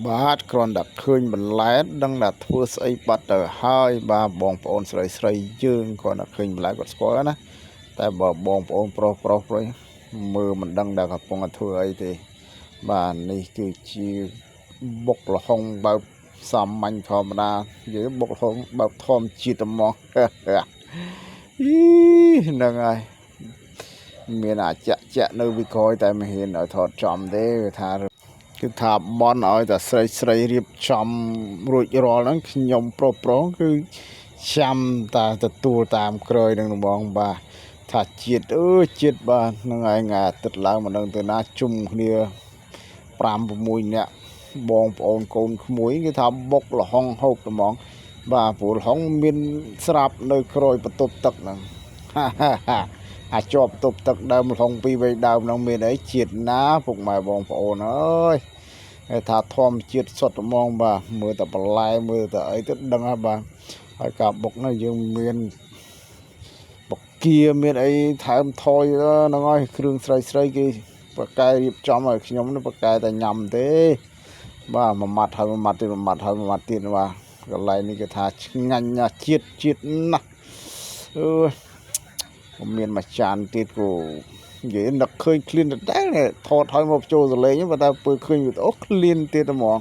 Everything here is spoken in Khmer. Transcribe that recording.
បាទគ្រាន់តែឃើញបន្លែដឹងថាធ្វើស្អីបាត់ទៅហើយបាទបងប្អូនស្រីយើងគ្រាន់តែឃើញបន្លែគាត់ស្គាល់ណាតែបើបងប្អូនប្រុសវិញមើលមិនដឹងថាកំពុងតែធ្វើអីទេបាទនេះគឺជាបុកល្ហុងបែបសាមញ្ញធម្មតាយើងបុកល្ហុងបែបធម្មជាតិហ្មងហ្នឹងហើយមានអាចៈនៅវិក្រោយតែមិនហ៊ានឲ្យថតចំទេគឺថាបន់ឲ្យតែស្រីរៀបចំរួចរាល់ហ្នឹងខ្ញុំប្រុសគឺចាំតាទទួលតាមក្រោយនឹងហ្មងបាទថាជាតិជាតិបាទហ្នឹងឯងអាទិត្យឡើងមិនដឹងទៅណាជុំគ្នា5 6នាក់បងប្អូនកូនក្មួយគេថាបុកល្ហុងហូបហ្មងបាទព្រោះល្ហុងមានស្រាប់នៅក្រោយបន្ទប់ទឹកហ្នឹងអាចប់បន្ទប់ទឹកដើមល្ហុងពីរវែងដើមហ្នឹងមានអីជាតិណាពុកម៉ែបងប្អូនអើយគេថាធម្មជាតិសុទ្ធហ្មងបាទមើលតែបន្លែមើលតែអីទៅដឹងហើយបាទហើយការបុកនេះយើងមានបកាមានអីថែមថយហ្នឹងហើយគ្រឿងស្រីគេបកែរៀបចំឲ្យខ្ញុំនេះបកែតែញ៉ាំទេបាទមួយម៉ាត់ហើយមួយម៉ាត់ទៀតមួយម៉ាត់ហើយមួយម៉ាត់ទៀតបាទកន្លែងនេះគេថាឆ្ងាញ់ណាស់ជាតិណាស់មានមួយចានទៀតគូនិយាយនឹកឃើញឃ្លានតែថតឲ្យមកចូលសលេងប៉ុន្តែពេលឃើញវីដេអូឃ្លានទៀតហ្មង